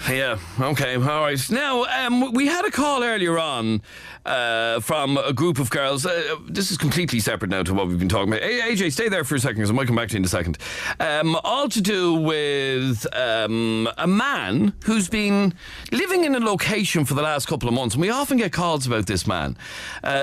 Yeah, okay, all right. Now, we had a call earlier on from a group of girls. This is completely separate now to what we've been talking about. AJ, stay there for a second because I might come back to you in a second. All to do with a man who's been living in a location for the last couple of months. And we often get calls about this man.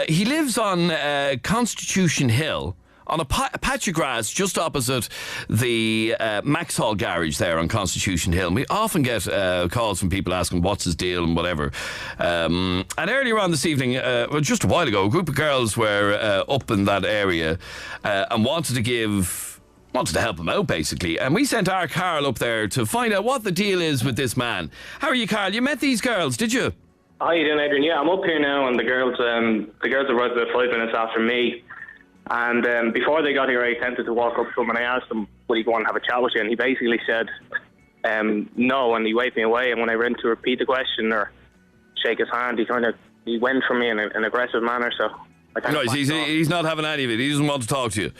He lives on Constitution Hill, on a patch of grass just opposite the Maxhall garage there on Constitution Hill. And we often get calls from people asking what's his deal and whatever. And earlier on this evening, well, just a while ago, a group of girls were up in that area and wanted to help him out, basically. And we sent our Carl up there to find out what the deal is with this man. How are you, Carl? You met these girls, did you? How you doing, Adrian? Yeah, I'm up here now, and the girls arrived about 5 minutes after me. And before they got here, I attempted to walk up to him and I asked him, would he go and have a chat with you? And he basically said, no, and he waved me away. And when I went to repeat the question or shake his hand, he went from me in an aggressive manner. So no, he's not having any of it. He doesn't want to talk to you.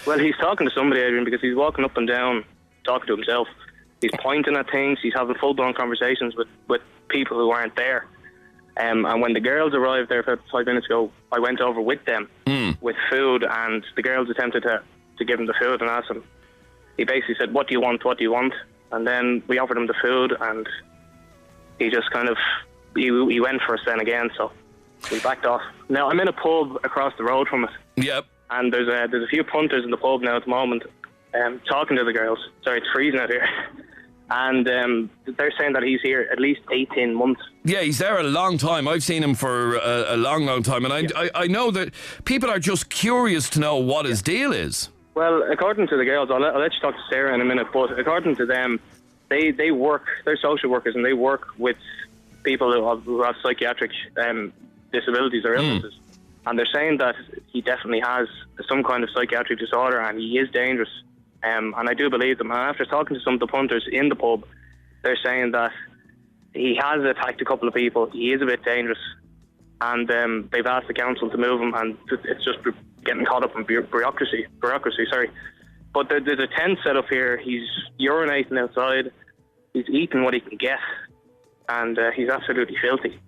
Well, he's talking to somebody, Adrian, because he's walking up and down, talking to himself. He's pointing at things. He's having full-blown conversations with people who aren't there. And when the girls arrived there about 5 minutes ago, I went over with them with food, and the girls attempted to give him the food and asked him. He basically said, what do you want, what do you want? And then we offered him the food, and he just kind of, he went for us then again, so we backed off. Now, I'm in a pub across the road from it. Yep. And there's a few punters in the pub now at the moment talking to the girls. Sorry, it's freezing out here. And they're saying that he's here at least 18 months. Yeah, he's there a long time. I've seen him for a long, long time. And I know that people are just curious to know what his deal is. Well, according to the girls, I'll let you talk to Sarah in a minute, but according to them, they work, they're social workers, and they work with people who have psychiatric disabilities or illnesses. And they're saying that he definitely has some kind of psychiatric disorder and he is dangerous. And I do believe them. And after talking to some of the punters in the pub, they're saying that he has attacked a couple of people. He is a bit dangerous. And they've asked the council to move him, and it's just getting caught up in bureaucracy. But there's a tent set up here. He's urinating outside. He's eating what he can get. And he's absolutely filthy.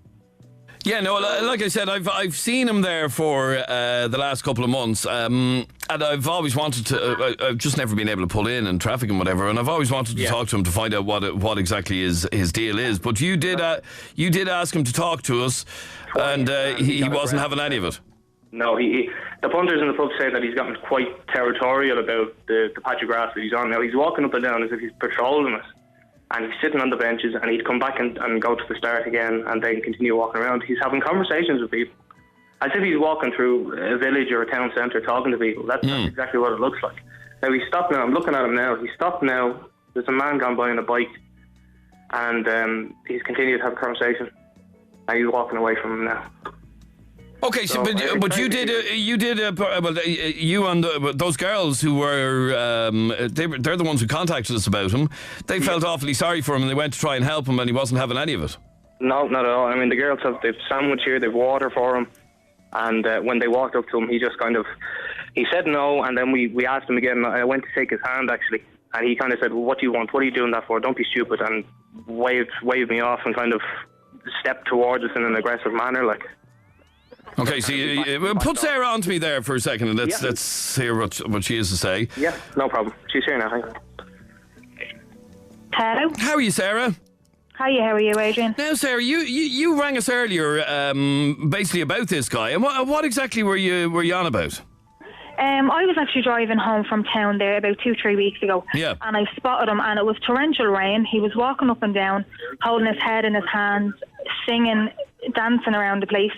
Yeah, no, like I said, I've seen him there for the last couple of months, and I've always wanted to. I've just never been able to pull in and traffic and whatever, and I've always wanted to talk to him to find out what exactly his deal is. But you did ask him to talk to us, and he wasn't having any of it. No, the punters in the pub say that he's gotten quite territorial about the patch of grass that he's on. Now he's walking up and down as if he's patrolling it. And he's sitting on the benches, and he'd come back and go to the start again and then continue walking around. He's having conversations with people as if he's walking through a village or a town centre talking to people. That's exactly what it looks like. Now, he's stopped now. I'm looking at him now. He's stopped now. There's a man gone by on a bike, and he's continued to have a conversation. And he's walking away from him now. Okay, so but you did you and those girls who were they're the ones who contacted us about him. They felt awfully sorry for him, and they went to try and help him, and he wasn't having any of it. No, not at all. I mean, the girls they've sandwich here, they've water for him, and when they walked up to him, he just he said no, and then we asked him again. I went to shake his hand actually, and he kind of said, well, "What do you want? What are you doing that for? Don't be stupid," and waved me off and kind of stepped towards us in an aggressive manner, like. Okay, so you put Sarah on to me there for a second, and let's hear what she has to say. Yeah, no problem. She's here now. Hang on. Hello. How are you, Sarah? Hiya, how are you, Adrian? Now, Sarah, you rang us earlier, basically about this guy, and what exactly were you on about? I was actually driving home from town there about 2-3 weeks ago. Yeah. And I spotted him, and it was torrential rain. He was walking up and down, holding his head in his hands, singing, dancing around the place.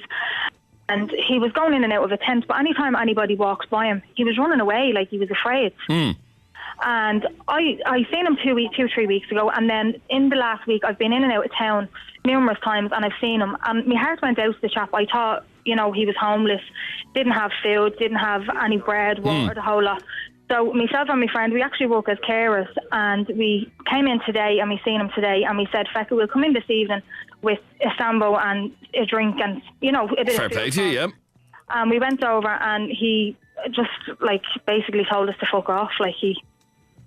And he was going in and out of a tent, but anytime anybody walks by him, he was running away like he was afraid. And I seen him 2-3 weeks ago, and then in the last week I've been in and out of town numerous times, and I've seen him, and my heart went out to the chap. I thought, he was homeless, didn't have food, didn't have any bread, water, the whole lot. So myself and my friend, we actually work as carers, and we came in today and we seen him today, and we said, Fecka, we'll come in this evening with a sambo and a drink and, a bit fair play to you, yeah. And we went over, and he just, basically told us to fuck off. He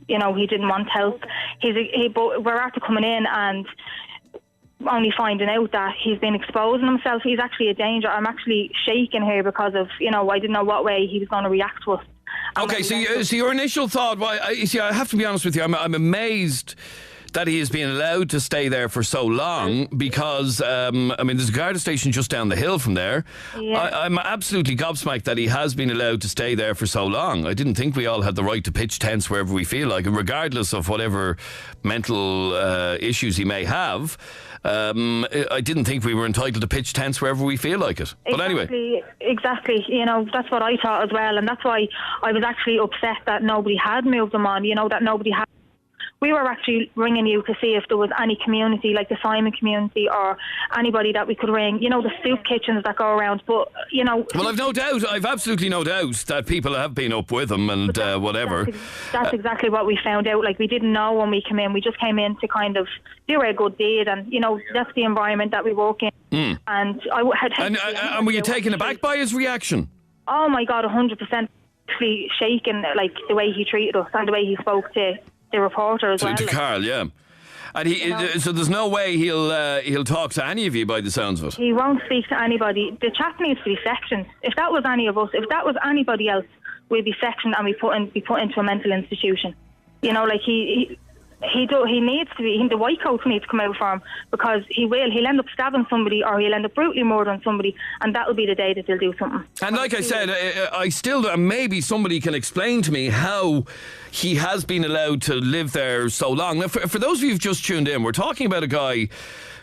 didn't want help. But we're after coming in, and only finding out that he's been exposing himself. He's actually a danger. I'm actually shaking here because of, I didn't know what way he was going to react to us. Okay, so your initial thought, I have to be honest with you, I'm amazed that he is being allowed to stay there for so long because, there's a Garda station just down the hill from there. Yeah. I'm absolutely gobsmacked that he has been allowed to stay there for so long. I didn't think we all had the right to pitch tents wherever we feel like, and regardless of whatever mental issues he may have. I didn't think we were entitled to pitch tents wherever we feel like it. But anyway. Exactly. That's what I thought as well. And that's why I was actually upset that nobody had moved them on, that nobody had. We were actually ringing you to see if there was any community, like the Simon community, or anybody that we could ring, the soup kitchens that go around. But, Well, I've absolutely no doubt that people have been up with him and whatever. That's exactly what we found out. Like, we didn't know when we came in. We just came in to kind of do a good deed, and, that's the environment that we work in. Mm. And I had... And were you taken aback by his reaction? Oh, my God, 100%. Actually shaken, like, the way he treated us and the way he spoke to the reporter as well. To Carl, yeah. And so there's no way he'll talk to any of you by the sounds of it. He won't speak to anybody. The chap needs to be sectioned. If that was any of us, if that was anybody else, we'd be sectioned and be put into a mental institution. He needs to be. The white coats need to come out for him, because he'll end up stabbing somebody, or he'll end up brutally murdering somebody, and that'll be the day that they'll do something. And like I said, I still, maybe somebody can explain to me how he has been allowed to live there so long. Now, for those of you who've just tuned in, we're talking about a guy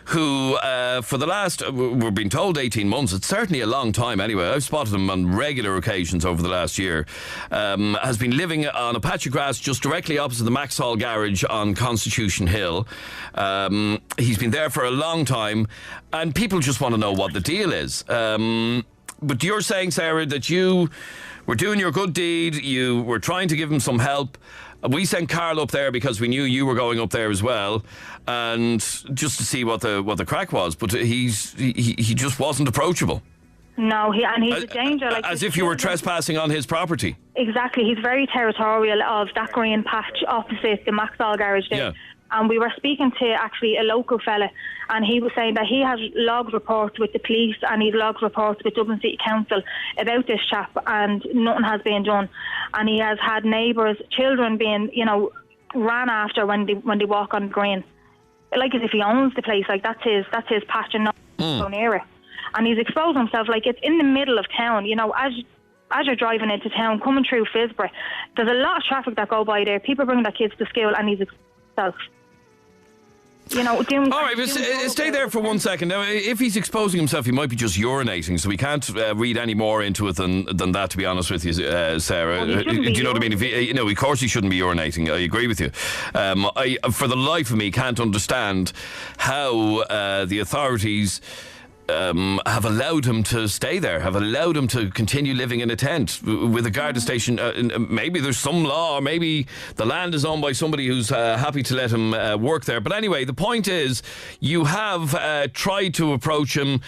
who, for the last, we're being told 18 months, it's certainly a long time anyway, I've spotted him on regular occasions over the last year, has been living on a patch of grass just directly opposite the Maxhall garage on Constitution Hill. He's been there for a long time, and people just want to know what the deal is. But you're saying, Sarah, that you were doing your good deed, you were trying to give him some help. We sent Carl up there because we knew you were going up there as well, and just to see what the crack was. But he just wasn't approachable. No, he's a danger. As if you were trespassing on his property. Exactly. He's very territorial of that green patch opposite the Maxhall garage there. Yeah. And we were speaking to actually a local fella, and he was saying that he has logged reports with the police and he's logged reports with Dublin City Council about this chap, and nothing has been done. And he has had neighbours, children being, ran after when they walk on the green, like as if he owns the place. Like that's his patch and not so near it. And he's exposed himself, like it's in the middle of town. As you're driving into town, coming through Fisborough, there's a lot of traffic that go by there. People bring their kids to school, and he's exposed himself. All right, but stay there for 1 second. Now, if he's exposing himself, he might be just urinating, so we can't read any more into it than that, to be honest with you, Sarah. Well, do you know what I mean? If of course he shouldn't be urinating. I agree with you. I, for the life of me, can't understand how the authorities have allowed him to stay there, have allowed him to continue living in a tent with a Garda station. Maybe there's some law, or maybe the land is owned by somebody who's happy to let him work there. But anyway, the point is, you have tried to approach him,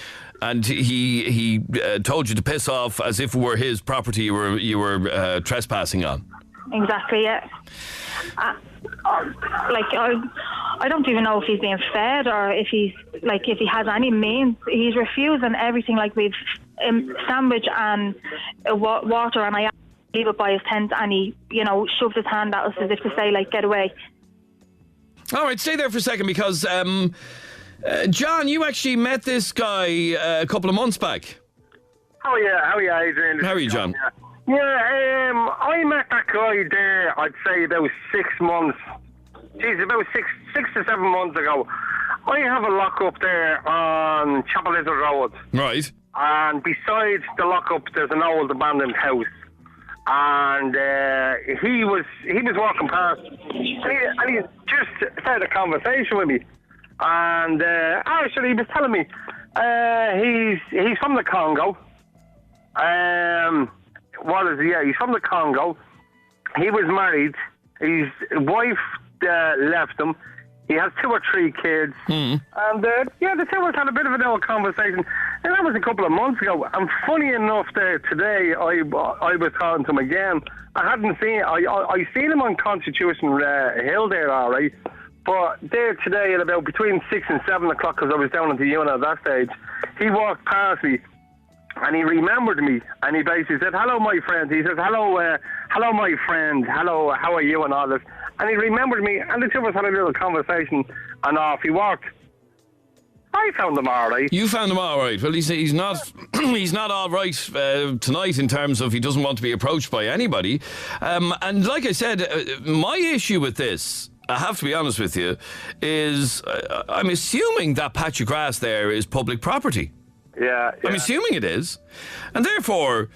and he told you to piss off as if it were his property you were trespassing on. Exactly, yeah. I don't even know if he's being fed or if he has any means. He's refusing everything. Like, we've sandwich and water, and I leave it by his tent, and he shoves his hand at us as if to say, like, get away. All right, stay there for a second, because John, you actually met this guy a couple of months back. Oh yeah, how are you, Adrian? How are you, John? Yeah, I met that guy there, I'd say about 6 months. Geez, about six to 7 months ago. I have a lock-up there on Chapel Little Road. Right. And besides the lock-up, there's an old abandoned house. And he was walking past, and he just started a conversation with me. And actually, he was telling me he's from the Congo. He's from the Congo. He was married. His wife left him. He has 2 or 3 kids. And the two of us had a bit of an old conversation. And that was a couple of months ago. And funny enough, today I was talking to him again. I hadn't seen I seen him on Constitution Hill there, all right. But there today at about between 6 and 7 o'clock, because I was down at the unit at that stage, he walked past me and he remembered me and he basically said, hello, my friend. He says, hello, my friend. Hello, how are you and all this. And he remembered me and the two of us had a little conversation and off he walked. I found him all right. You found him all right. Well, he's not he's not all right tonight in terms of he doesn't want to be approached by anybody. And like I said, my issue with this, I have to be honest with you, is I'm assuming that patch of grass there is public property. Yeah. I'm assuming it is. And therefore,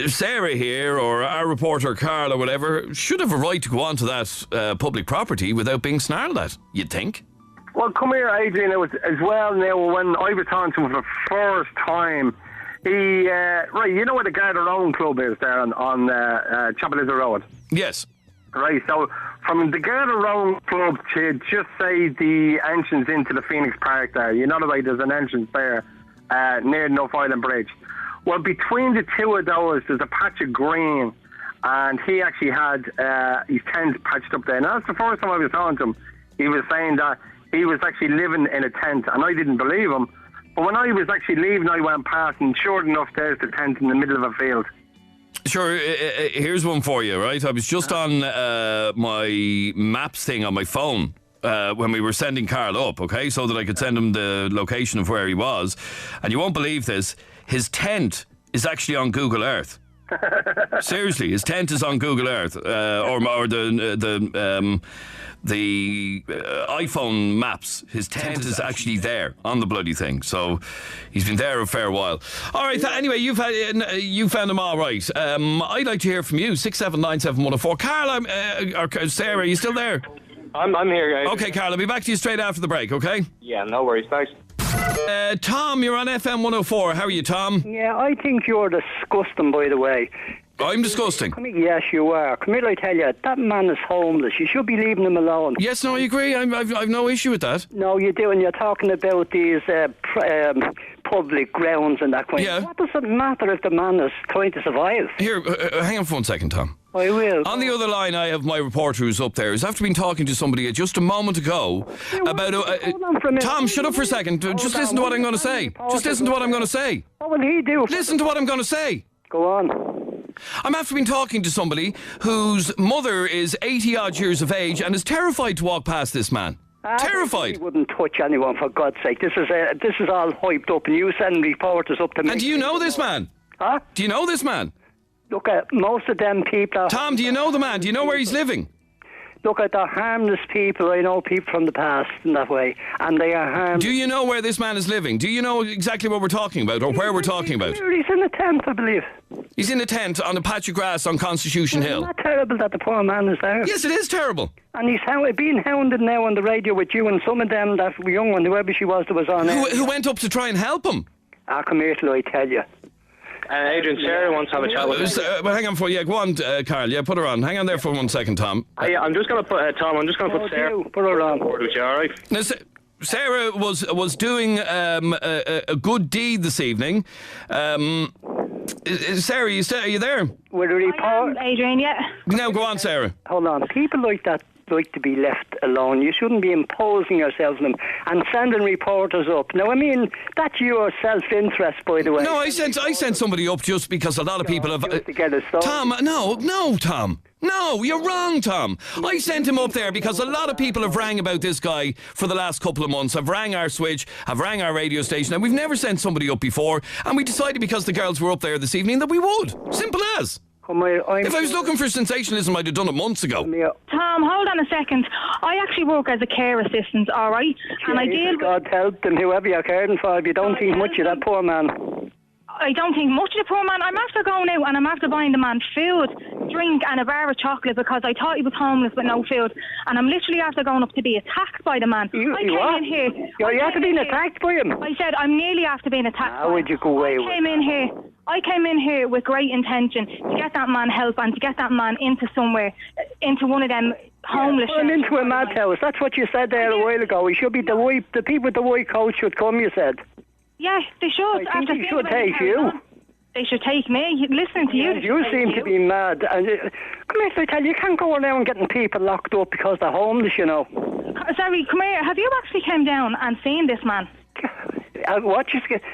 Sarah here or our reporter Carl or whatever should have a right to go onto that public property without being snarled at, you'd think. Well, come here, Adrian, it was as well now when I was talking to him for the first time. He, right, you know where the Gardaroan Club is there on Chapelizza Road? Yes. Right, so from the Gardaroan Club to just say the entrance into the Phoenix Park there, you know the way there's an entrance there near North Island Bridge. Well, between the two of those, there's a patch of green, and he actually had his tent patched up there. Now, that's the first time I was talking to him. He was saying that he was actually living in a tent, and I didn't believe him. But when I was actually leaving, I went past, and sure enough, there's the tent in the middle of a field. Sure, here's one for you, right? I was just on my maps thing on my phone when we were sending Carl up, okay, so that I could send him the location of where he was. And you won't believe this, his tent is actually on Google Earth. Seriously, his tent is on Google Earth, or the iPhone maps. His tent is actually there on the bloody thing. So he's been there a fair while. All right. Anyway, you found him all right. I'd like to hear from you. 6797104. Carl, or Sarah, are you still there? I'm here, guys. Okay, Carl. I'll be back to you straight after the break. Okay. Yeah, no worries. Thanks. Tom, you're on FM104. How are you, Tom? Yeah, I think you're disgusting, by the way. I'm disgusting. Yes, you are. Come here, I tell you, that man is homeless. You should be leaving him alone. Yes, no, I agree. I've no issue with that. No, you do, and you're talking about these public grounds and that kind. Yeah. What does it matter if the man is trying to survive? Here, hang on for 1 second, Tom. I will. On the other line, I have my reporter who's up there. Who's after been talking to somebody just a moment ago about... Tom, shut up for a second. Just listen to what I'm going to say. Just listen to what I'm going to say. What will he do? Listen to what I'm going to say. Go on. I'm after been talking to somebody whose mother is 80-odd years of age and is terrified to walk past this man. Terrified. He wouldn't touch anyone, for God's sake. This is all hyped up, and you send reporters up to me. And do you know this man? Huh? Do you know this man? Look, most of them people... Tom, do you know the man? Do you know where he's living? Look, they're harmless people. I know people from the past in that way, and they are harmless. Do you know where this man is living? Do you know exactly what we're talking about, or where we're talking about? He's in a tent, I believe. He's in a tent on a patch of grass on Constitution Hill. Isn't that terrible that the poor man is there? Yes, it is terrible. And he's being hounded now on the radio with you and some of them, that young one, whoever she was that was on there. Who went up to try and help him? Come here till I tell you. Adrian, Sarah wants to have a chat with you. Well, hang on for go on, Carl. Yeah, put her on. Hang on there for 1 second, Tom. I'm just going to put Tom. I'm just going to put Sarah. Put her on. With you, all right? Now, Sarah was doing a good deed this evening. Sarah, are you there? With a report. Adrian, yeah. Now go on, Sarah. Hold on. People like that like to be left alone. You shouldn't be imposing yourselves on them and sending reporters up. Now, I mean, that's your self-interest, by the way. No, I sent somebody up just because a lot of people have... Just to get a start. Tom, no, Tom. No, you're wrong, Tom. I sent him up there because a lot of people have rang about this guy for the last couple of months, have rang our switch, have rang our radio station, and we've never sent somebody up before, and we decided because the girls were up there this evening that we would. Simple as. If I was looking for sensationalism, I'd have done it months ago. Tom, hold on a second. I actually work as a care assistant, all right? And I deal with... God help them, whoever you're caring for, if you don't think much of that poor man. I don't think much of the poor man. I'm after going out and I'm after buying the man food, drink and a bar of chocolate because I thought he was homeless with no food. And I'm literally after going up to be attacked by the man. You what? You're after being attacked by him? I said I'm nearly after being attacked. How would you go away with I came in here with great intention to get that man help and to get that man into somewhere, into one of them homeless shelters. I'm into a madhouse. That's what you said there a while ago. He should be the people with the white coat should come, you said. Yeah, they should. I think they should take you. They should take me. Listening to you. You seem to be mad. And come here, I tell you, you can't go around getting people locked up because they're homeless, you know. Sorry, come here. Have you actually came down and seen this man?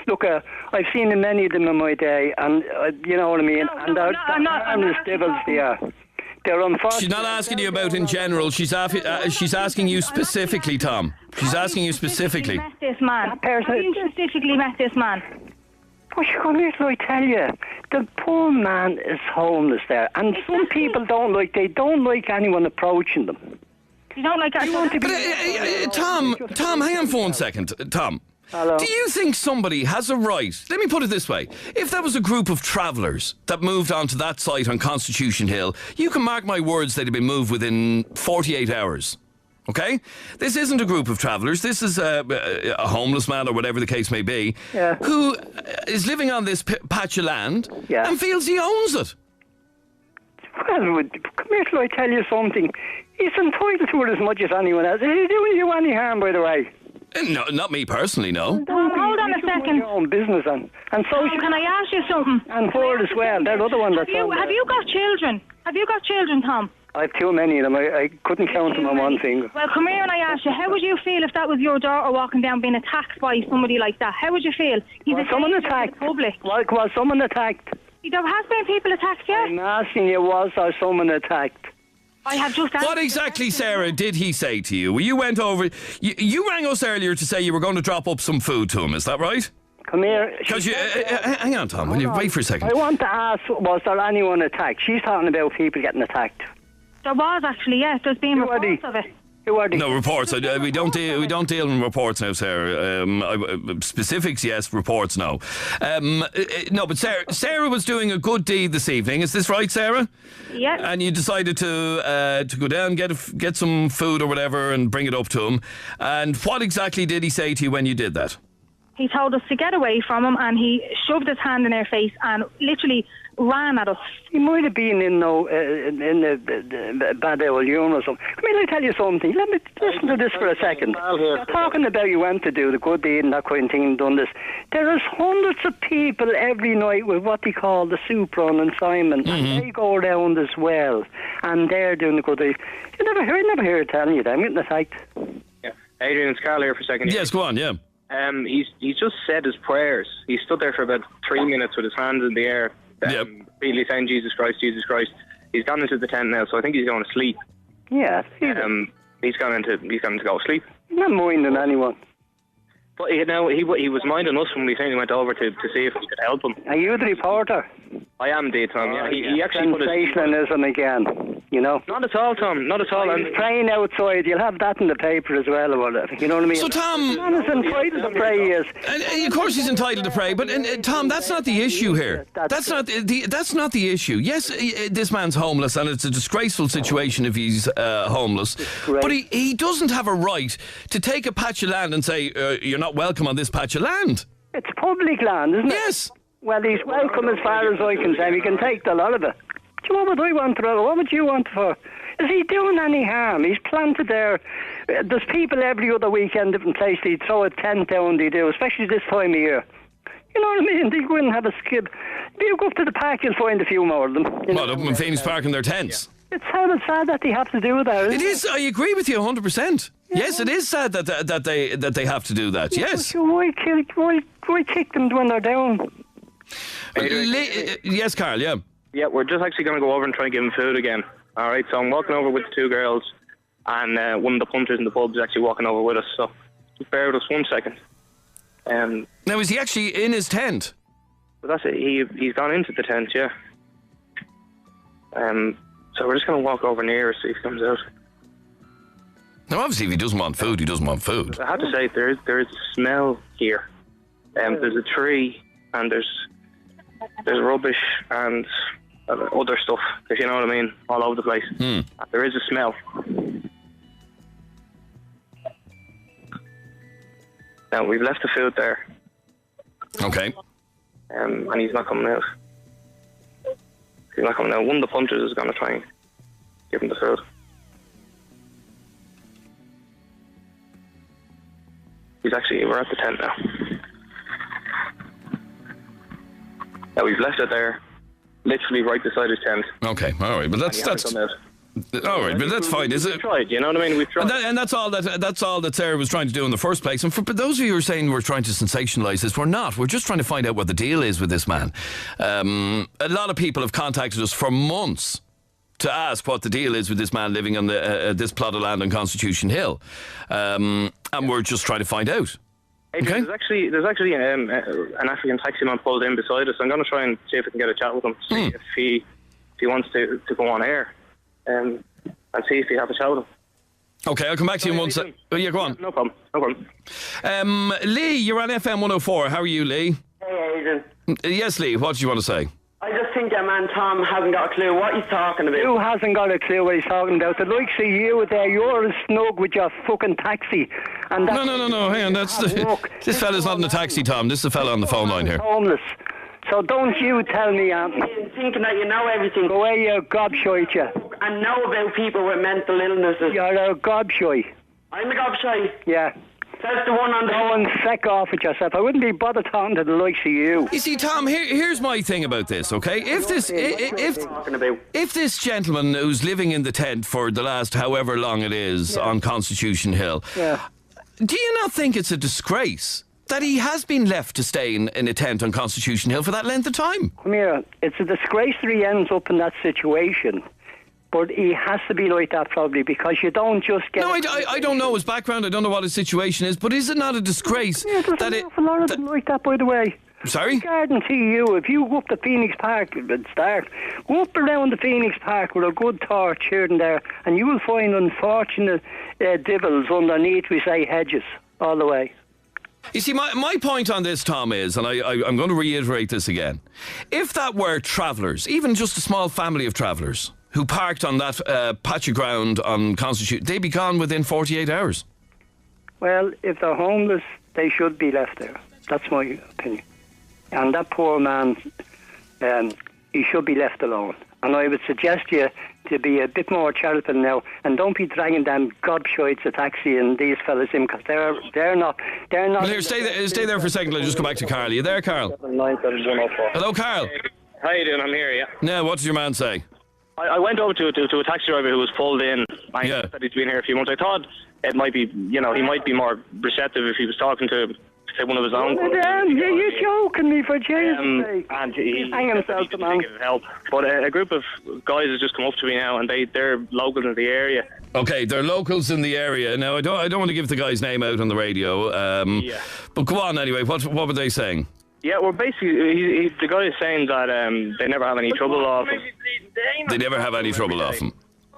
Look, I've seen many of them in my day, and you know what I mean. They're harmless devils. They are. They're unfortunate. She's not asking you about in general. She's asking you specifically, Tom. She's asking you specifically. Met this man. Have you specifically met this man? Push, come here till I tell you. The poor man is homeless there, and some people don't like anyone approaching them. You don't like Tom, hang on for 1 second. Tom. Hello. Do you think somebody has a right? Let me put it this way. If there was a group of travellers that moved onto that site on Constitution Hill, you can mark my words they'd have been moved within 48 hours. Okay? This isn't a group of travellers. This is a homeless man or whatever the case may be, who is living on this patch of land and feels he owns it. Well, come here till I tell you something. He's entitled to it as much as anyone else. Is he doing you any harm, by the way? No, not me personally, no. Hold on a second. Your own business and so can I ask you something? And her as well. They're the other one that's have you got children? Have you got children, Tom? I have too many of them. I couldn't count them on one finger. Well, come here and I ask you, how would you feel if that was your daughter walking down being attacked by somebody like that? How would you feel? Was someone attacked? Was someone attacked? There has been people attacked, yeah. I'm asking you, was there someone attacked? I have just What exactly, Sarah, did he say to you? You went over... You rang us earlier to say you were going to drop up some food to him, is that right? Come here. Because hang on, Tom, will you wait for a second? I want to ask, was there anyone attacked? She's talking about people getting attacked. There was actually, yes. There's been reports of it. Who are they? No reports. We don't deal in reports now, Sarah. Specifics, yes. Reports, no. No, but Sarah was doing a good deed this evening. Is this right, Sarah? Yes. And you decided to go down, get some food or whatever, and bring it up to him. And what exactly did he say to you when you did that? He told us to get away from him, and he shoved his hand in our face and literally ran at us. He might have been in the bad old urine or something. Come here, let me tell you something. Let me listen to this for a second. You're talking about you went to do the good deed and that kind of thing and done this. There is hundreds of people every night with what they call the soup run and Simon, and they go around as well, and they're doing the good deed. I never hear it telling you that. I'm getting attacked. Yeah. Adrian, it's Carl here for a second. Yes, go on, yeah. He's just said his prayers. He stood there for about 3 minutes with his hands in the air, really saying Jesus Christ, Jesus Christ. He's gone into the tent now, so I think he's going to sleep. Yeah. He's going to go to sleep. He's not minding anyone. But he was minding us when we finally went over to see if we could help him. Are you the reporter? I am indeed, Tom. Yeah, he actually put his... Sensationalism again, you know. Not at all, Tom. Not at all. And praying outside, you'll have that in the paper as well, or whatever. You know what I mean? So, Tom... The man is entitled to pray, he is. And of course he's entitled to pray, but Tom, that's not the issue here. That's not the issue. Yes, this man's homeless, and it's a disgraceful situation if he's homeless. But he doesn't have a right to take a patch of land and say, you're not welcome on this patch of land. It's public land, isn't it? Yes. Well, he's welcome as far as I can say. He can take a lot of it. Do you know what I want for it? What would you want for? Is he doing any harm? He's planted there. There's people every other weekend, different places. They throw a tent down, they do, especially this time of year. You know what I mean? They go in and have a skip. If you go up to the park, you'll find a few more of them. Well, up in Phoenix Park in their tents. It's sad that they have to do that. It is. I agree with you 100%. Yeah. Yes, it is sad that they have to do that. Yeah, yes. Why kick them when they're down? Yes, Carl. Yeah. Yeah, we're just actually going to go over and try and give him food again. All right. So I'm walking over with the two girls, and one of the punters in the pub is actually walking over with us. So just bear with us 1 second. Now, is he actually in his tent? But that's it. He's gone into the tent. Yeah. So we're just going to walk over near see if he comes out. Now, obviously, if he doesn't want food, he doesn't want food. I have to say, there is a smell here. There's a tree, and there's rubbish and other stuff, if you know what I mean, all over the place. There is a smell. Now, we've left the food there. Okay. And he's not coming out. He's not coming out. One of the punters is going to try and give him the food. We're at the tent now. Now we've left it there, literally right beside his tent. Okay, all right, but that's All right, but that's fine, is it? We've tried, you know what I mean? We've tried. And that's all that Sarah was trying to do in the first place. And for those of you who are saying we're trying to sensationalise this, we're not. We're just trying to find out what the deal is with this man. A lot of people have contacted us for months to ask what the deal is with this man living on this plot of land on Constitution Hill, and we're just trying to find out. Adrian, Okay. There's actually an African taxi man pulled in beside us. I'm going to try and see if I can get a chat with him, see if he wants to go on air, and see if he have a chat with him. Okay, I'll come back to you in one second. Oh, yeah, go on. No problem. Lee, you're on FM104. How are you, Lee? Hey, Adrian. Yes, Lee, what do you want to say? I just think that man Tom hasn't got a clue what he's talking about. Who hasn't got a clue what he's talking about? The likes of you there, you're as snug with your fucking taxi. And No, hang on. This fella's not in a taxi, Tom. This is a fella on the phone line here. Homeless. So don't you tell me, Thinking that you know everything. go away, you gobshite, you. And know about people with mental illnesses. You're a gobshite. I'm a gobshite. Yeah. Says the one on the Go and feck off with yourself. I wouldn't be bothered talking to the likes of you. You see, Tom, here's my thing about this, okay? If this gentleman who's living in the tent for the last however long it is on Constitution Hill, do you not think it's a disgrace that he has been left to stay in a tent on Constitution Hill for that length of time? Come here. It's a disgrace that he ends up in that situation. But he has to be like that probably because you don't just get... No, I don't know his background. I don't know what his situation is. But is it not a disgrace there's that an awful lot of them like that, by the way. Sorry? I guarantee you, if you go up to Phoenix Park, it's dark, go up around the Phoenix Park with a good torch here and there, and you will find unfortunate devils underneath, we say, hedges, all the way. You see, my point on this, Tom, is, and I'm going to reiterate this again, if that were travellers, even just a small family of travellers, who parked on that patch of ground on Constitution, they'd be gone within 48 hours. Well, if they're homeless, they should be left there. That's my opinion. And that poor man, he should be left alone. And I would suggest you to be a bit more charitable now, and don't be dragging them gobshites a taxi and these fellas in, because they're not. Well, here, stay there for a second. I'll just go back to Carl. Are you there, Carl? Hello, Carl. How you doing? I'm here, yeah. Now, what does your man say? I went over to a taxi driver who was pulled in. I said he's been here a few months. I thought it might be, he might be more receptive if he was talking to, say, one of his own. You're joking me, for Jesus' sake. And he hang himself, the man. Help. But a group of guys has just come up to me now, and they're locals in the area. Okay, they're locals in the area. Now, I don't want to give the guy's name out on the radio. But go on anyway. What were they saying? Yeah, well, basically, the guy is saying that they never have any trouble off him. They never have any trouble off him?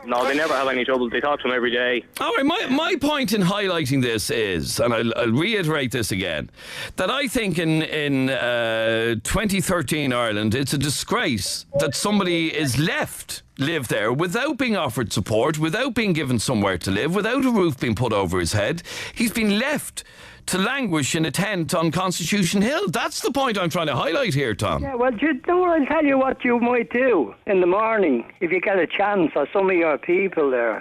No, they never have any trouble. They talk to him every day. All right, my point in highlighting this is, and I'll reiterate this again, that I think in 2013 Ireland, it's a disgrace that somebody is left live there without being offered support, without being given somewhere to live, without a roof being put over his head. He's been left to languish in a tent on Constitution Hill. That's the point I'm trying to highlight here, Tom. Yeah, well, I'll tell you what you might do in the morning if you get a chance, or some of your people there.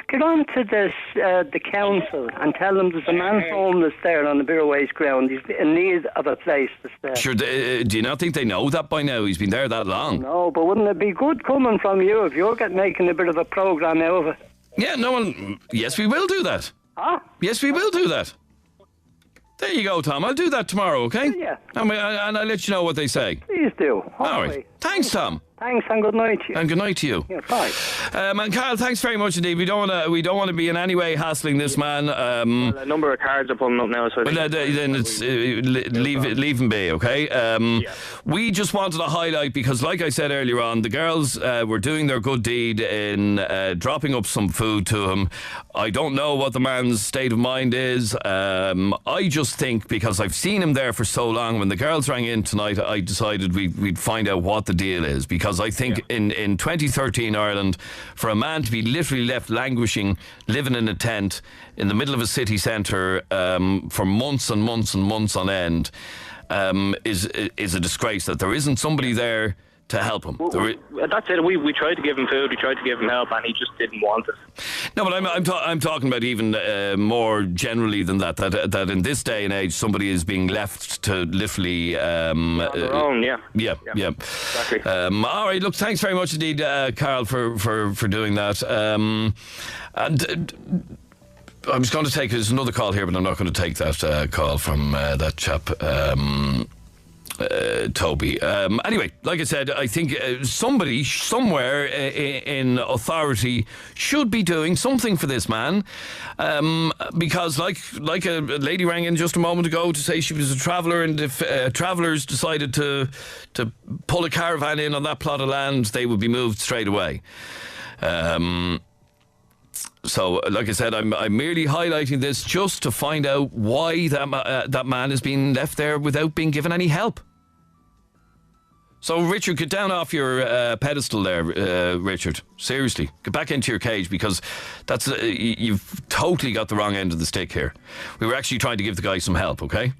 Get on to the council and tell them there's a man homeless there on the Beerways ground. He's in need of a place to stay. Sure, do you not think they know that by now? He's been there that long. No, but wouldn't it be good coming from you if you're making a bit of a programme out of it? Yeah, yes, we will do that. Huh? Yes, we will do that. There you go, Tom. I'll do that tomorrow, okay? Yeah. And I'll let you know what they say. Please do. All right. Thanks, Tom. Thanks, and good night to you. And good night to you. Yeah, bye. And Carl, thanks very much indeed. We don't want to be in any way hassling this man. Well, a number of cards are pulling up now, so then it's leave him be, okay? We just wanted to highlight, because like I said earlier on, the girls were doing their good deed in dropping up some food to him. I don't know what the man's state of mind is. I just think, because I've seen him there for so long, when the girls rang in tonight, I decided we'd find out what the deal is, because I think in 2013 Ireland, for a man to be literally left languishing, living in a tent in the middle of a city centre for months and months and months on end is a disgrace. That there isn't somebody there to help him. That's it. We tried to give him food, we tried to give him help, and he just didn't want it. No, but I'm talking about even more generally than that. That in this day and age, somebody is being left to literally on their own. Yeah. Exactly. All right. Look, thanks very much indeed, Carl, for doing that. And I was going to take there's another call here, but I'm not going to take that call from that chap. Toby. Anyway, like I said, I think somebody somewhere in authority should be doing something for this man, because like a lady rang in just a moment ago to say she was a traveller, and if travellers decided to pull a caravan in on that plot of land, they would be moved straight away. So, like I said, I'm merely highlighting this just to find out why that man is being left there without being given any help. So, Richard, get down off your pedestal there, Richard. Seriously, get back into your cage, because you've totally got the wrong end of the stick here. We were actually trying to give the guy some help, okay?